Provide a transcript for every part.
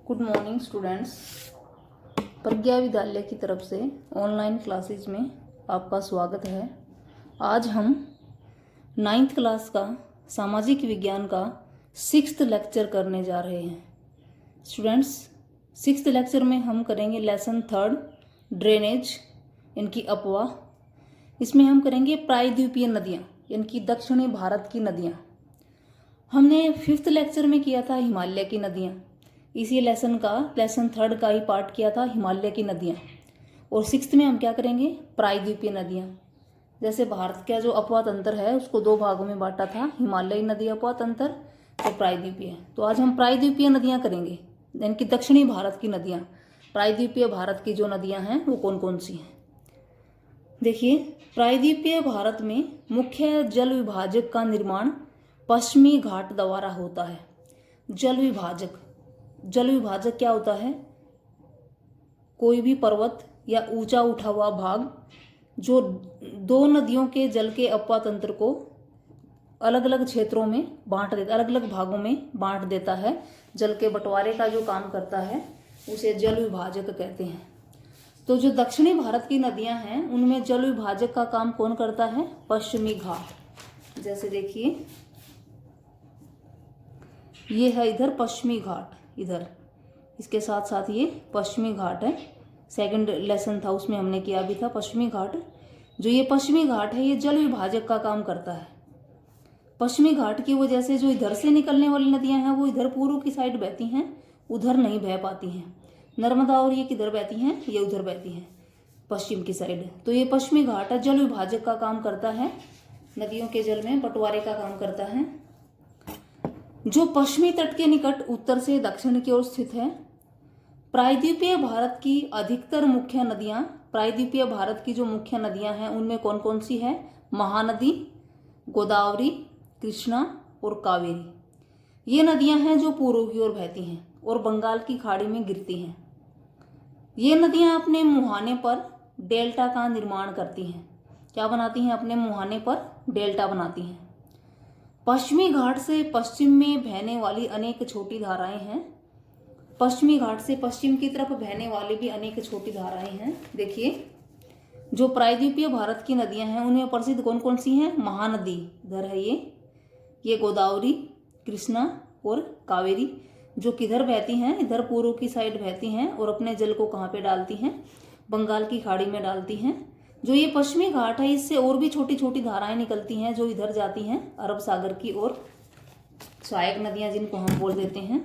Good morning students. प्रज्ञा विद्यालय की तरफ से ऑनलाइन क्लासेज में आपका स्वागत है। आज हम 9th क्लास का सामाजिक विज्ञान का 6th लेक्चर करने जा रहे हैं। स्टूडेंट्स, 6th लेक्चर में हम करेंगे लेसन 3 ड्रेनेज, इनकी अपवाह। इसमें हम करेंगे प्रायद्वीपीय नदियाँ, इनकी दक्षिणी भारत की नदियाँ। हमने 5th लेक्चर में किया था हिमालय की नदियाँ। इसी लेसन 3 का ही पार्ट किया था हिमालय की नदियाँ। और 6th में हम क्या करेंगे? प्रायद्वीपीय नदियाँ। जैसे भारत का जो अपवाह तंत्र है उसको 2 भागों में बांटा था, हिमालयी नदी अपवाह तंत्र और प्रायद्वीपीय। तो आज हम प्रायद्वीपीय नदियाँ करेंगे, इनकी दक्षिणी भारत की नदियाँ। प्रायद्वीपीय भारत की जो नदियाँ हैं वो कौन कौन सी हैं? देखिए, प्रायद्वीपीय भारत में मुख्य जल विभाजक का निर्माण पश्चिमी घाट द्वारा होता है। जल विभाजक क्या होता है? कोई भी पर्वत या ऊंचा उठा हुआ भाग जो 2 नदियों के जल के अपवाह तंत्र को अलग अलग क्षेत्रों में बांट देता, अलग अलग भागों में बांट देता है। जल के बंटवारे का जो काम करता है उसे जल विभाजक कहते हैं। तो जो दक्षिणी भारत की नदियां हैं उनमें जल विभाजक का काम कौन करता है? पश्चिमी घाट। जैसे देखिए, ये है इधर पश्चिमी घाट, इधर इसके साथ साथ ये पश्चिमी घाट है। 2nd लेसन था उसमें हमने किया भी था पश्चिमी घाट। जो ये पश्चिमी घाट है ये जल विभाजक का काम करता है। पश्चिमी घाट की वजह से जो इधर से निकलने वाली नदियां हैं वो इधर पूर्व की साइड बहती हैं, उधर नहीं बह पाती हैं। नर्मदा और ये किधर बहती हैं? ये उधर बहती हैं, पश्चिम की साइड। तो ये पश्चिमी घाट है, जल विभाजक का काम करता है, नदियों के जल में बंटवारे का काम करता है। जो पश्चिमी तट के निकट उत्तर से दक्षिण की ओर स्थित है। प्रायद्वीपीय भारत की अधिकतर मुख्य नदियां, प्रायद्वीपीय भारत की जो मुख्य नदियां हैं उनमें कौन कौन सी है? महानदी, गोदावरी, कृष्णा और कावेरी। ये नदियां हैं जो पूर्व की ओर बहती हैं और बंगाल की खाड़ी में गिरती हैं। ये नदियां अपने मुहाने पर डेल्टा का निर्माण करती हैं। क्या बनाती हैं? अपने मुहाने पर डेल्टा बनाती हैं। पश्चिमी घाट से पश्चिम में बहने वाली अनेक छोटी धाराएं हैं। पश्चिमी घाट से पश्चिम की तरफ बहने वाली भी अनेक छोटी धाराएं हैं। देखिए, जो प्रायद्वीपीय भारत की नदियां हैं उनमें प्रसिद्ध कौन कौन सी हैं? महानदी इधर है, ये गोदावरी, कृष्णा और कावेरी। जो किधर बहती हैं? इधर पूर्व की साइड बहती हैं और अपने जल को कहाँ पे डालती हैं? बंगाल की खाड़ी में डालती हैं। जो ये पश्चिमी घाट है इससे और भी छोटी छोटी धाराएं निकलती हैं जो इधर जाती हैं अरब सागर की ओर, सहायक नदियां जिनको हम बोल देते हैं।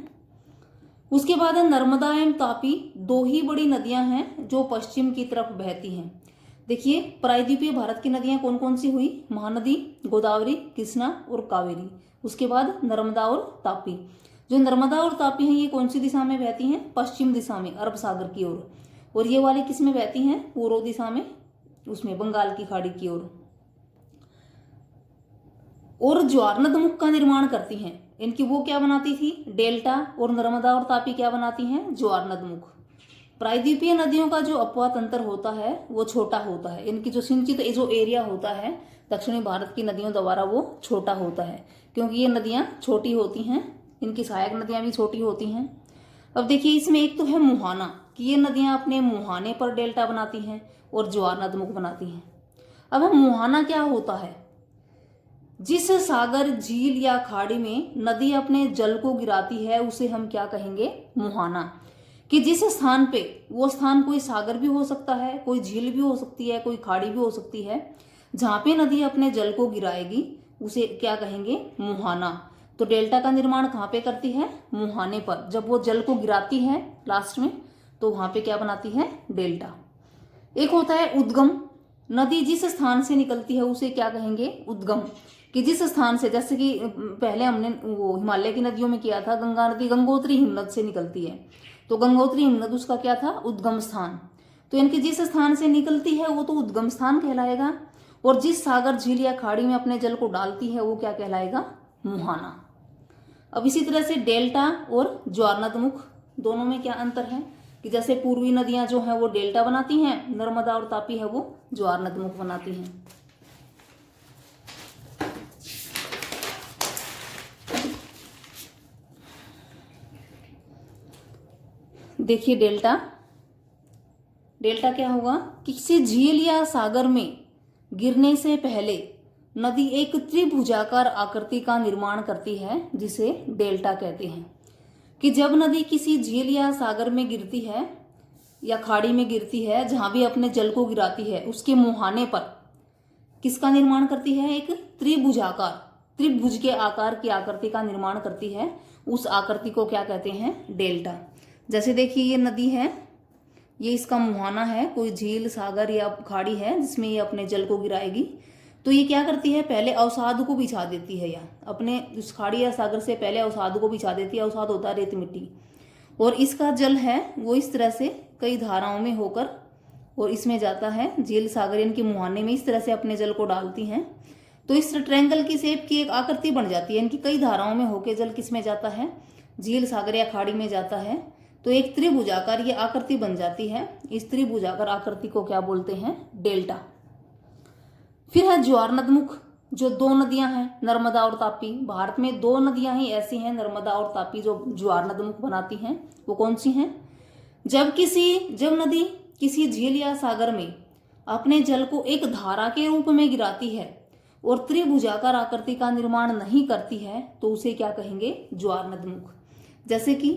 उसके बाद नर्मदा एवं तापी, 2 ही बड़ी नदियां हैं जो पश्चिम की तरफ बहती हैं। देखिए, प्रायद्वीपीय भारत की नदियां कौन कौन सी हुई? महानदी, गोदावरी, कृष्णा और कावेरी। उसके बाद नर्मदा और तापी। जो नर्मदा और तापी हैं ये कौन सी दिशा में बहती हैं? पश्चिम दिशा में, अरब सागर की ओर। और ये वाली किस में बहती हैं? पूर्व दिशा में, उसमें बंगाल की खाड़ी की ओर। और ज्वारनदमुख का निर्माण करती हैं। इनकी वो क्या बनाती थी? डेल्टा। और नर्मदा और तापी क्या बनाती हैं? ज्वारनदमुख। प्रायद्वीपीय नदियों का जो अपवाह तंत्र होता है वो छोटा होता है। इनकी जो सिंचित जो एरिया होता है दक्षिणी भारत की नदियों द्वारा वो छोटा होता है, क्योंकि ये नदियां छोटी होती हैं, इनकी सहायक नदियां भी छोटी होती हैं। अब देखिए, इसमें एक तो है मुहाना, कि ये नदियां अपने मुहाने पर डेल्टा बनाती हैं और ज्वारनदमुख बनाती हैं। अब मुहाना क्या होता है? जिस सागर, झील या खाड़ी में नदी अपने जल को गिराती है उसे हम क्या कहेंगे? मुहाना। कि जिस स्थान पे, वो स्थान कोई सागर भी हो सकता है, कोई झील भी हो सकती है, कोई खाड़ी भी हो सकती है, जहां पे नदी अपने जल को गिराएगी उसे क्या कहेंगे? मुहाना। तो डेल्टा का निर्माण कहाँ पे करती है? मुहाने पर। जब वो जल को गिराती है लास्ट में तो वहां पे क्या बनाती है? डेल्टा। एक होता है उद्गम। नदी जिस स्थान से निकलती है उसे क्या कहेंगे? उद्गम। कि जिस स्थान से, जैसे कि पहले हमने वो हिमालय की नदियों में किया था, गंगा नदी गंगोत्री हिमनद से निकलती है, तो गंगोत्री हिमनद उसका क्या था? उद्गम स्थान। तो इनकी जिस स्थान से निकलती है वो तो उद्गम स्थान कहलाएगा, और जिस सागर, झील या खाड़ी में अपने जल को डालती है वो क्या कहलाएगा? मुहाना। अब इसी तरह से डेल्टा और ज्वारनदमुख दोनों में क्या अंतर है? कि जैसे पूर्वी नदियां जो है वो डेल्टा बनाती हैं, नर्मदा और तापी है वो ज्वारनदमुख बनाती हैं। देखिए डेल्टा, डेल्टा क्या होगा, किसी झील या सागर में गिरने से पहले नदी एक त्रिभुजाकार आकृति का निर्माण करती है जिसे डेल्टा कहते हैं। कि जब नदी किसी झील या सागर में गिरती है या खाड़ी में गिरती है, जहां भी अपने जल को गिराती है, उसके मुहाने पर किसका निर्माण करती है, एक त्रिभुजाकार, त्रिभुज के आकार की आकृति का निर्माण करती है। उस आकृति को क्या कहते हैं, डेल्टा। जैसे देखिए ये नदी है, ये इसका मुहाना है, कोई झील सागर या खाड़ी है जिसमें ये अपने जल को गिराएगी। तो ये क्या करती है, पहले अवसाद को बिछा देती है, या अपने उस खाड़ी या सागर से पहले अवसाद को बिछा देती है। अवसाद होता है रेत मिट्टी, और इसका जल है वो इस तरह से कई धाराओं में होकर और इसमें जाता है, झील सागर इनके मुहाने में इस तरह से अपने जल को डालती हैं। तो इस ट्रायंगल की शेप की एक आकृति बन जाती है। इनकी कई धाराओं में होकर जल किस में जाता है, झील सागर या खाड़ी में जाता है। तो एक त्रिभुजाकार ये आकृति बन जाती है। इस त्रिभुजाकार आकृति को क्या बोलते हैं, डेल्टा। फिर है ज्वार नदमुख, जो दो नदियां हैं, नर्मदा और तापी। भारत में दो नदियां ही ऐसी हैं, नर्मदा और तापी, जो ज्वार नदमुख बनाती हैं। वो कौन सी हैं, जब नदी किसी झील या सागर में अपने जल को एक धारा के रूप में गिराती है और त्रिभुजाकार आकृति का निर्माण नहीं करती है, तो उसे क्या कहेंगे, ज्वार नदमुख। जैसे कि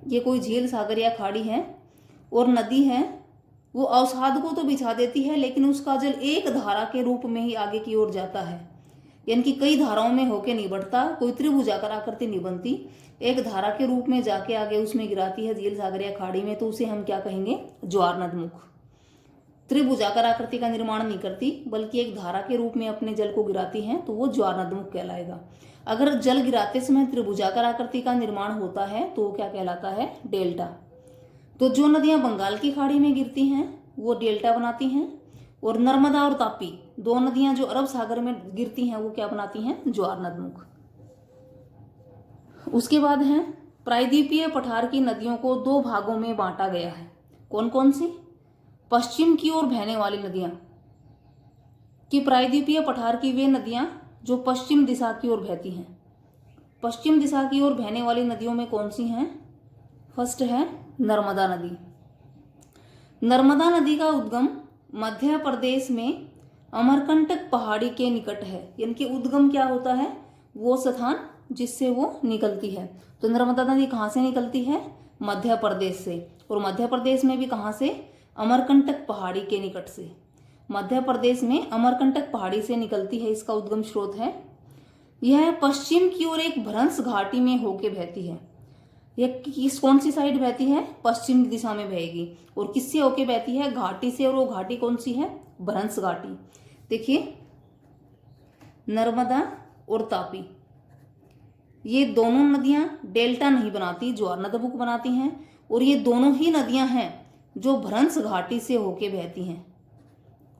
ये कोई झील सागर या खाड़ी है और नदी है, वो अवसाद को तो बिछा देती है, लेकिन उसका जल एक धारा के रूप में ही आगे की ओर जाता है, यानी कि कई धाराओं में होके नहीं बढ़ता, कोई त्रिभुजाकार आकृति नहीं बनती, एक धारा के रूप में जाके आगे उसमें गिराती है झील सागर या खाड़ी में, तो उसे हम क्या कहेंगे, ज्वार नदमुख। त्रिभुजाकार आकृति का निर्माण नहीं करती, बल्कि एक धारा के रूप में अपने जल को गिराती है, तो वो ज्वार नदमुख कहलाएगा। अगर जल गिराते समय त्रिभुजाकार आकृति का निर्माण होता है तो वो क्या कहलाता है, डेल्टा। तो जो नदियां बंगाल की खाड़ी में गिरती हैं वो डेल्टा बनाती हैं, और नर्मदा और तापी दो नदियां जो अरब सागर में गिरती हैं वो क्या बनाती हैं, ज्वार नदमुख। उसके बाद है प्रायद्वीपीय पठार की नदियों को दो भागों में बांटा गया है। कौन कौन सी, पश्चिम की ओर बहने वाली नदियां, कि प्रायद्वीपीय पठार की वे नदियां जो पश्चिम दिशा की ओर बहती हैं। पश्चिम दिशा की ओर बहने वाली नदियों में कौन सी हैं, फर्स्ट है नर्मदा नदी। नर्मदा नदी का उद्गम मध्य प्रदेश में अमरकंटक पहाड़ी के निकट है, यानी कि उद्गम क्या होता है, वो स्थान जिससे वो निकलती है। तो नर्मदा नदी कहाँ से निकलती है, मध्य प्रदेश से, और मध्य प्रदेश में भी कहाँ से, अमरकंटक पहाड़ी के निकट से। मध्य प्रदेश में अमरकंटक पहाड़ी से निकलती है, इसका उद्गम स्रोत है। यह पश्चिम की ओर एक भ्रंश घाटी में होके बहती है। यह किस कौन सी साइड बहती है, पश्चिम दिशा में बहेगी, और किससे होके बहती है, घाटी से, और वो घाटी कौन सी है, भ्रंश घाटी। देखिए नर्मदा और तापी ये दोनों नदियां डेल्टा नहीं बनाती, ज्वार नदमुख बनाती हैं, और ये दोनों ही नदियां हैं जो भ्रंश घाटी से होके बहती हैं,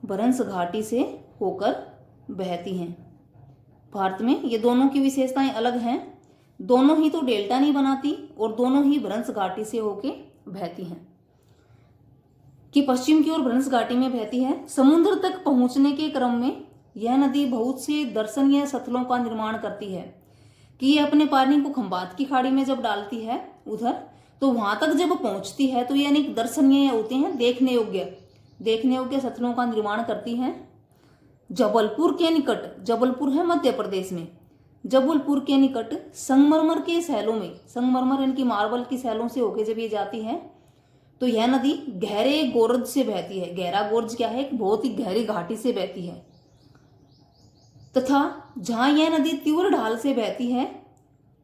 भ्रंश घाटी से होकर बहती हैं। भारत में ये दोनों की विशेषताएं अलग हैं, दोनों ही तो डेल्टा नहीं बनाती और दोनों ही भ्रंश घाटी से होके बहती हैं। कि पश्चिम की ओर भ्रंश घाटी में बहती है। समुद्र तक पहुंचने के क्रम में यह नदी बहुत से दर्शनीय स्थलों का निर्माण करती है, कि ये अपने पानी को खंबात की खाड़ी में जब डालती है उधर, तो वहां तक जब पहुंचती है तो यानी दर्शनीय होते हैं, देखने योग्य स्थलों का निर्माण करती है। जबलपुर के निकट, जबलपुर है मध्य प्रदेश में, जबलपुर के निकट संगमरमर के सैलों में, संगमरमर इनकी मार्बल की सैलों से होके जब ये जाती है तो यह नदी गहरे गोर्ज से बहती है। गहरा गोर्ज क्या है, एक बहुत ही गहरी घाटी से बहती है। तथा जहां यह नदी तीव्र ढाल से बहती है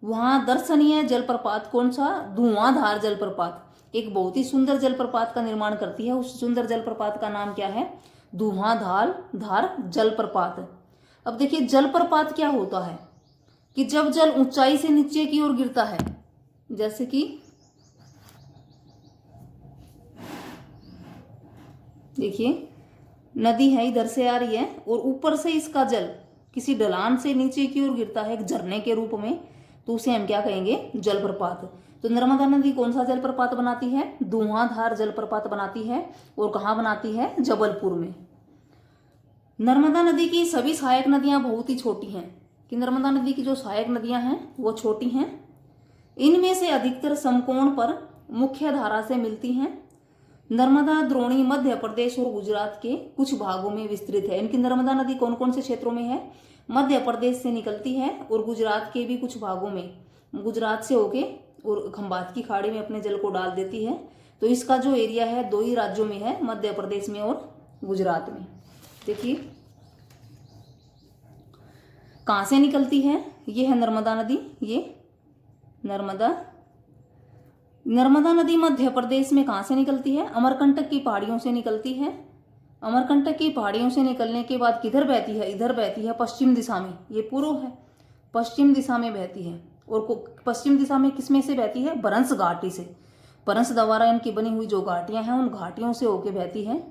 वहां दर्शनीय जलप्रपात कौन सा, धुआंधार जलप्रपात, एक बहुत ही सुंदर जलप्रपात का निर्माण करती है। उस सुंदर जलप्रपात का नाम क्या है, धुआंधार जलप्रपात। अब देखिए जलप्रपात क्या होता है, कि जब जल ऊंचाई से नीचे की ओर गिरता है, जैसे कि देखिए नदी है इधर से आ रही है और ऊपर से इसका जल किसी ढलान से नीचे की ओर गिरता है एक झरने के रूप में, तो उसे हम क्या कहेंगे, जलप्रपात। तो नर्मदा नदी कौन सा जलप्रपात बनाती है, धुआंधार जलप्रपात बनाती है, और कहाँ बनाती है, जबलपुर में। नर्मदा नदी की सभी सहायक नदियां बहुत ही छोटी हैं, कि नर्मदा नदी की जो सहायक नदियां हैं वो छोटी हैं। इनमें से अधिकतर समकोण पर मुख्य धारा से मिलती हैं। नर्मदा द्रोणी मध्य प्रदेश और गुजरात के कुछ भागों में विस्तृत है। इनकी नर्मदा नदी कौन कौन से क्षेत्रों में है? मध्य प्रदेश से निकलती है और गुजरात के भी कुछ भागों में, गुजरात से होके और खंबात की खाड़ी में अपने जल को डाल देती है। तो इसका जो एरिया है 2 ही राज्यों में है, मध्य प्रदेश में और गुजरात में। देखिए कहाँ से निकलती है? ये है नर्मदा नदी। ये नर्मदा नदी मध्य प्रदेश में कहाँ से निकलती है? अमरकंटक की पहाड़ियों से निकलती है। अमरकंटक की पहाड़ियों से निकलने के बाद किधर बहती है? इधर बहती है पश्चिम दिशा में। ये पूर्व है, पश्चिम दिशा में बहती है। और पश्चिम दिशा में किसमें से बहती है? बरंस घाटी से। बरंस द्वारा इनकी बनी हुई जो घाटियां हैं उन घाटियों से होके बहती है।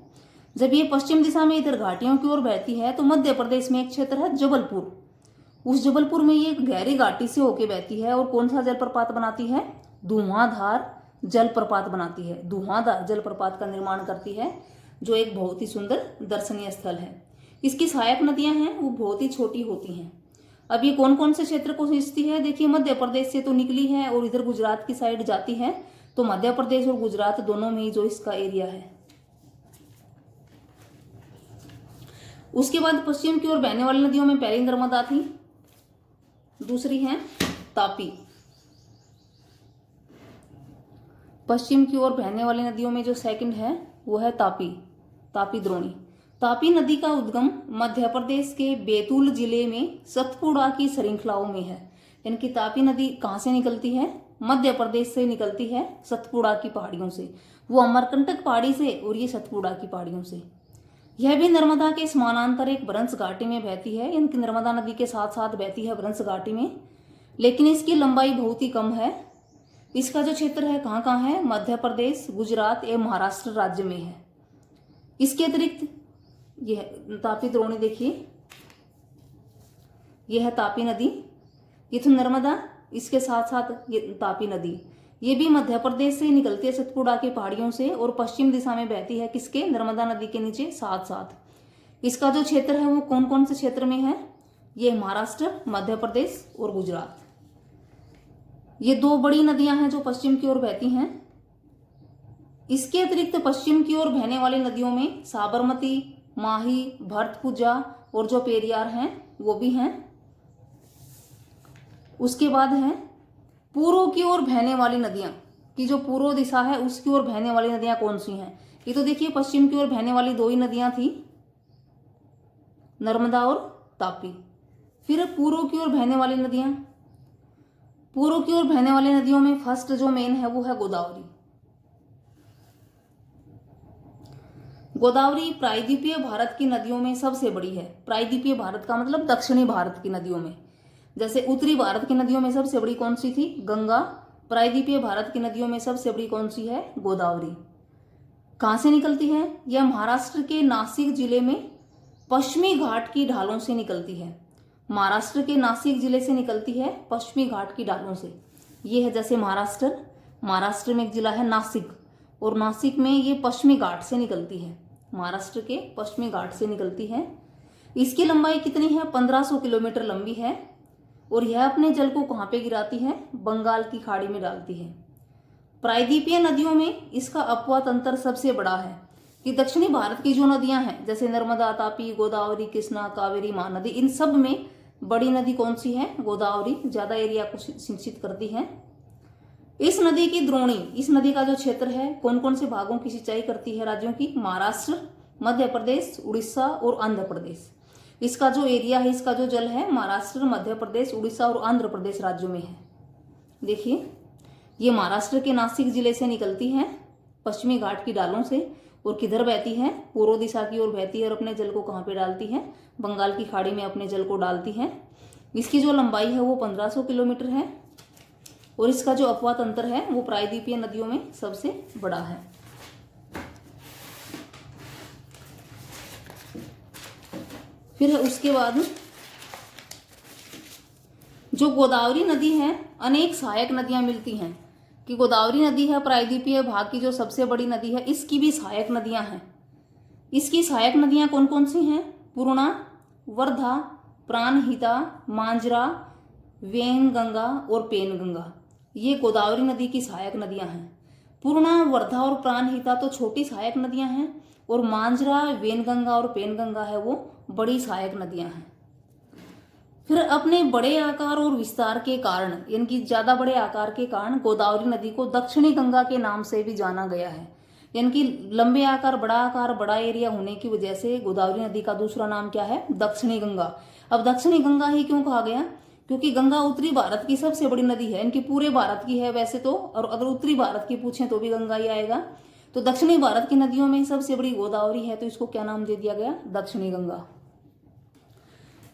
जब ये पश्चिम दिशा में इधर घाटियों की ओर बहती है तो मध्य प्रदेश में एक क्षेत्र है जबलपुर। उस जबलपुर में ये गहरी घाटी से होके बहती है और कौन सा जलप्रपात बनाती है? धुआंधार जलप्रपात बनाती है। धुआंधार जलप्रपात का निर्माण करती है, जो एक बहुत ही सुंदर दर्शनीय स्थल है। इसकी सहायक नदियां हैं वो बहुत ही छोटी होती हैं। अब ये कौन कौन से क्षेत्र को सींचती है? देखिए मध्य प्रदेश से तो निकली है और इधर गुजरात की साइड जाती है, तो मध्य प्रदेश और गुजरात दोनों में ही जो इसका एरिया है। उसके बाद पश्चिम की ओर बहने वाली नदियों में पहली नर्मदा थी, दूसरी है तापी। पश्चिम की ओर बहने वाली नदियों में जो सेकंड है वो है तापी, तापी द्रोणी। तापी नदी का उद्गम मध्य प्रदेश के बैतूल जिले में सतपुड़ा की श्रृंखलाओं में है। इनकी तापी नदी कहाँ से निकलती है? मध्य प्रदेश से निकलती है, सतपुड़ा की पहाड़ियों से। वो अमरकंटक पहाड़ी से और ये सतपुड़ा की पहाड़ियों से। यह भी नर्मदा के समानांतर एक बरंस घाटी में बहती है। इनकी नर्मदा नदी के साथ साथ बहती है बरंस घाटी में, लेकिन इसकी लंबाई बहुत ही कम है। इसका जो क्षेत्र है कहाँ कहाँ है? मध्य प्रदेश, गुजरात एवं महाराष्ट्र राज्य में है। इसके अतिरिक्त यह तापी द्रोणी, देखिए यह है तापी नदी, ये तो नर्मदा, इसके साथ साथ ये तापी नदी, ये भी मध्य प्रदेश से निकलती है सतपुड़ा की पहाड़ियों से और पश्चिम दिशा में बहती है किसके? नर्मदा नदी के नीचे साथ साथ। इसका जो क्षेत्र है वो कौन कौन से क्षेत्र में है? ये महाराष्ट्र, मध्य प्रदेश और गुजरात। ये 2 बड़ी नदियां हैं जो पश्चिम की ओर बहती हैं। इसके अतिरिक्त पश्चिम की ओर बहने वाली नदियों में साबरमती, माही, भरतपुजा और जो पेरियार हैं वो भी हैं। उसके बाद है पूर्व की ओर बहने वाली नदियां की जो पूर्व दिशा है उसकी ओर बहने वाली नदियां कौन सी हैं? ये तो देखिए पश्चिम की ओर बहने वाली 2 ही नदियां थी, नर्मदा और तापी। फिर पूर्व की ओर बहने वाली नदियां, पूर्व की ओर बहने वाली नदियों में फर्स्ट जो मेन है वो है गोदावरी। गोदावरी प्रायद्वीपीय भारत की नदियों में सबसे बड़ी है। प्रायद्वीपीय भारत का मतलब दक्षिणी भारत की नदियों में। जैसे उत्तरी भारत की नदियों में सबसे बड़ी कौन सी थी? गंगा। प्रायद्वीपीय भारत की नदियों में सबसे बड़ी कौन सी है? गोदावरी। कहाँ से निकलती है? यह महाराष्ट्र के नासिक जिले में पश्चिमी घाट की ढालों से निकलती है। महाराष्ट्र के नासिक जिले से निकलती है पश्चिमी घाट की ढालों से। ये है जैसे महाराष्ट्र में एक जिला है नासिक, और नासिक में ये पश्चिमी घाट से निकलती है, महाराष्ट्र के पश्चिमी घाट से निकलती है। इसकी लंबाई कितनी है? 1500 किलोमीटर लंबी है और यह अपने जल को कहाँ पे गिराती है? बंगाल की खाड़ी में डालती है। प्रायद्वीपीय नदियों में इसका अपवाद अंतर सबसे बड़ा है कि दक्षिणी भारत की जो नदियां हैं जैसे नर्मदा, तापी, गोदावरी, कृष्णा, कावेरी, महानदी, इन सब में बड़ी नदी कौन सी है? गोदावरी ज्यादा एरिया को सिंचित करती है। इस नदी की द्रोणी, इस नदी का जो क्षेत्र है कौन कौन से भागों की सिंचाई करती है? राज्यों की, महाराष्ट्र, मध्य प्रदेश, उड़ीसा और आंध्र प्रदेश। इसका जो एरिया है, इसका जो जल है महाराष्ट्र, मध्य प्रदेश, उड़ीसा और आंध्र प्रदेश राज्यों में है। देखिए ये महाराष्ट्र के नासिक जिले से निकलती है पश्चिमी घाट की ढालों से और किधर बहती है? पूर्व दिशा की ओर बहती है और अपने जल को कहाँ पे डालती है? बंगाल की खाड़ी में अपने जल को डालती है। इसकी जो लंबाई है वो 1500 किलोमीटर है और इसका जो अपवाद अंतर है वो प्रायद्वीपीय नदियों में सबसे बड़ा है। फिर उसके बाद जो गोदावरी नदी है, अनेक सहायक नदियां मिलती हैं कि गोदावरी नदी है प्रायद्वीपीय भाग की जो सबसे बड़ी नदी है, इसकी भी सहायक नदियां हैं। इसकी सहायक नदियां कौन कौन सी हैं? पूर्णा, वर्धा, प्राणहिता, मांजरा, वेनगंगा और पेनगंगा, ये गोदावरी नदी की सहायक नदियां हैं। पूर्णा, वर्धा और प्राणहिता तो छोटी सहायक नदियां हैं, और मांजरा, वेनगंगा और पेनगंगा है वो बड़ी सहायक नदियां हैं। फिर अपने बड़े आकार और विस्तार के कारण, यानी कि ज्यादा बड़े आकार के कारण गोदावरी नदी को दक्षिणी गंगा के नाम से भी जाना गया है। यानी कि लंबे आकार, बड़ा एरिया होने की वजह से गोदावरी नदी का दूसरा नाम क्या है? दक्षिणी गंगा। अब दक्षिणी गंगा ही क्यों कहा गया? क्योंकि गंगा उत्तरी भारत की सबसे बड़ी नदी है, इनकी पूरे भारत की है वैसे तो, और अगर उत्तरी भारत की पूछें तो भी गंगा ही आएगा। तो दक्षिणी भारत की नदियों में सबसे बड़ी गोदावरी है, तो इसको क्या नाम दे दिया गया? दक्षिणी गंगा।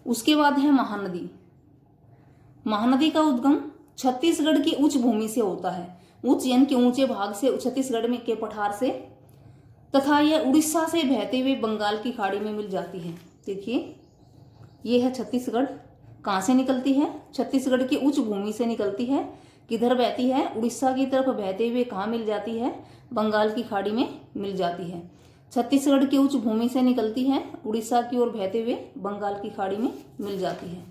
उसके बाद है महानदी। महानदी का उद्गम छत्तीसगढ़ की उच्च भूमि से होता है, उच्च यानी कि ऊंचे भाग से, छत्तीसगढ़ में के पठार से, तथा यह उड़ीसा से बहते हुए बंगाल की खाड़ी में मिल जाती है। देखिए ये है छत्तीसगढ़, कहाँ से निकलती है? छत्तीसगढ़ की उच्च भूमि से निकलती है। किधर बहती है? उड़ीसा की तरफ बहते हुए कहाँ मिल जाती है? बंगाल की खाड़ी में मिल जाती है। छत्तीसगढ़ की उच्च भूमि से निकलती है, उड़ीसा की ओर बहते हुए बंगाल की खाड़ी में मिल जाती है।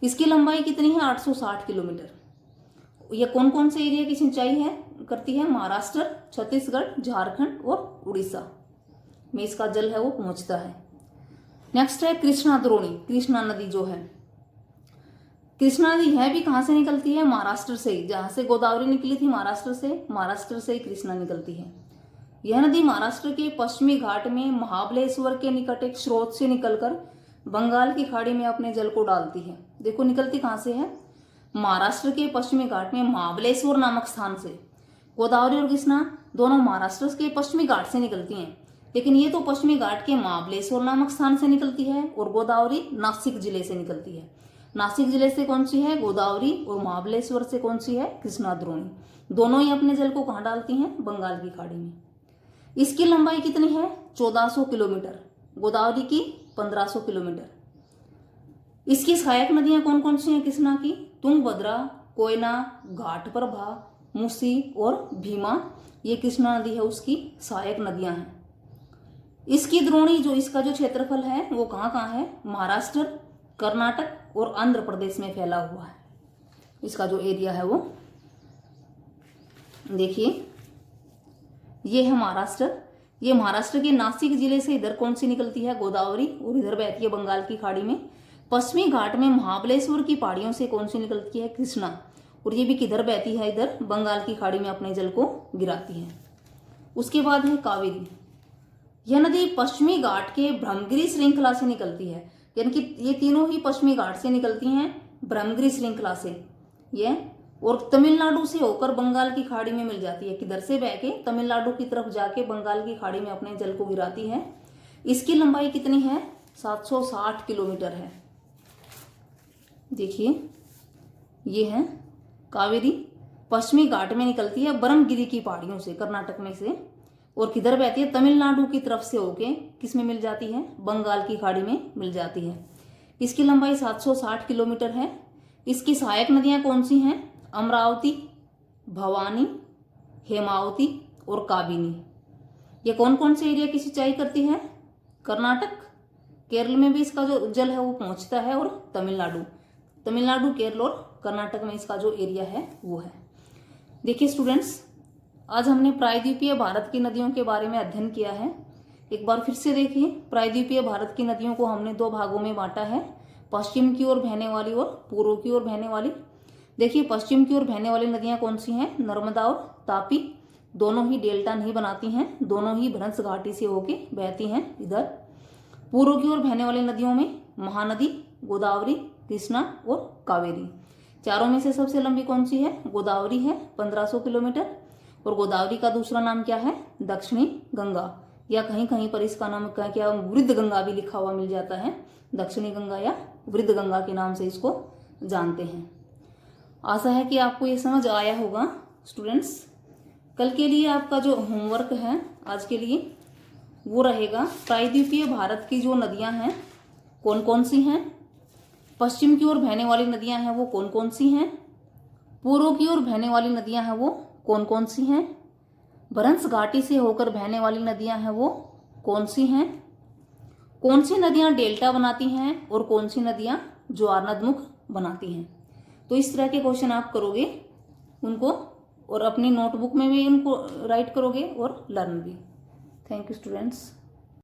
इसकी लंबाई कितनी है? 860 किलोमीटर। यह कौन कौन से एरिया की सिंचाई है करती है? महाराष्ट्र, छत्तीसगढ़, झारखंड और उड़ीसा में इसका जल है वो पहुंचता है। नेक्स्ट है कृष्णा द्रोणी। कृष्णा नदी जो है, कृष्णा नदी है भी कहाँ से निकलती है? महाराष्ट्र से ही। जहां से गोदावरी निकली थी महाराष्ट्र से ही कृष्णा निकलती है। यह नदी महाराष्ट्र के पश्चिमी घाट में महाबलेश्वर के निकट एक स्रोत से निकलकर बंगाल की खाड़ी में अपने जल को डालती है। देखो निकलती कहाँ से है? महाराष्ट्र के पश्चिमी घाट में महाबलेश्वर नामक स्थान से। गोदावरी और कृष्णा दोनों महाराष्ट्र के पश्चिमी घाट से निकलती हैं, लेकिन ये तो पश्चिमी घाट के महाबलेश्वर नामक स्थान से निकलती है, और गोदावरी नासिक जिले से निकलती है। नासिक जिले से कौन सी है? गोदावरी, और महाबलेश्वर से कौन सी है? कृष्णा द्रोणी। दोनों ही अपने जल को कहाँ डालती हैं? बंगाल की खाड़ी में। इसकी लंबाई कितनी है? 1400 किलोमीटर। गोदावरी की 1500 किलोमीटर। इसकी सहायक नदियां कौन कौन सी हैं कृष्णा की? तुंगभद्रा, कोयना, घाटप्रभा, मूसी और भीमा, ये कृष्णा नदी है उसकी सहायक नदियां हैं। इसकी द्रोणी जो, इसका जो क्षेत्रफल है वो कहाँ कहाँ है? महाराष्ट्र, कर्नाटक और आंध्र प्रदेश में फैला हुआ है। इसका जो एरिया है वो देखिए, ये है महाराष्ट्र। ये महाराष्ट्र के नासिक जिले से इधर कौन सी निकलती है? गोदावरी, और इधर बहती है बंगाल की खाड़ी में। पश्चिमी घाट में महाबलेश्वर की पहाड़ियों से कौन सी निकलती है? कृष्णा, और ये भी किधर बहती है? इधर बंगाल की खाड़ी में अपने जल को गिराती है। उसके बाद है कावेरी। यह नदी पश्चिमी घाट के ब्रह्मगिरी श्रृंखला से निकलती है, यानी कि ये तीनों ही पश्चिमी घाट से निकलती हैं, ब्रह्मगिरी श्रृंखला से ये, और तमिलनाडु से होकर बंगाल की खाड़ी में मिल जाती है। किधर से बह के? तमिलनाडु की तरफ जाके बंगाल की खाड़ी में अपने जल को गिराती है। इसकी लंबाई कितनी है? 760 किलोमीटर है। देखिए ये है कावेरी, पश्चिमी घाट में निकलती है ब्रह्मगिरी की पहाड़ियों से, कर्नाटक में से, और किधर बहती है? तमिलनाडु की तरफ से होके किस में मिल जाती है? बंगाल की खाड़ी में मिल जाती है। इसकी लंबाई 760 किलोमीटर है। इसकी सहायक नदियां कौन सी हैं? अमरावती, भवानी, हेमावती और काबिनी। ये कौन कौन से एरिया की सिंचाई करती है? कर्नाटक, केरल में भी इसका जो जल है वो पहुंचता है, और तमिलनाडु, केरल और कर्नाटक में इसका जो एरिया है वो है। देखिए स्टूडेंट्स, आज हमने प्रायद्वीपीय भारत की नदियों के बारे में अध्ययन किया है। एक बार फिर से देखिए, प्रायद्वीपीय भारत की नदियों को हमने दो भागों में बांटा है, पश्चिम की ओर बहने वाली और पूर्व की ओर बहने वाली। देखिए पश्चिम की ओर बहने वाली नदियां कौन सी हैं? नर्मदा और तापी। दोनों ही डेल्टा नहीं बनाती हैं, दोनों ही भ्रंश घाटी से होके बहती हैं इधर। पूर्व की ओर बहने वाली नदियों में महानदी, गोदावरी, कृष्णा और कावेरी। चारों में से सबसे लंबी कौन सी है? गोदावरी है, 1500 किलोमीटर। और गोदावरी का दूसरा नाम क्या है? दक्षिणी गंगा, या कहीं कहीं पर इसका नाम क्या वृद्ध गंगा भी लिखा हुआ मिल जाता है। दक्षिणी गंगा या वृद्ध गंगा के नाम से इसको जानते हैं। आशा है कि आपको ये समझ आया होगा स्टूडेंट्स। कल के लिए आपका जो होमवर्क है आज के लिए वो रहेगा, प्रायद्वीपीय भारत की जो नदियां हैं कौन कौन सी हैं, पश्चिम की ओर बहने वाली नदियां हैं वो कौन कौन सी हैं, पूर्व की ओर बहने वाली नदियां हैं वो कौन कौन सी हैं, भ्रंश घाटी से होकर बहने वाली नदियां हैं वो कौन सी हैं, कौन सी नदियां डेल्टा बनाती हैं और कौन सी नदियां ज्वारनदमुख बनाती हैं। तो इस तरह के क्वेश्चन आप करोगे, उनको और अपनी नोटबुक में भी इनको राइट करोगे और लर्न भी। Thank you students.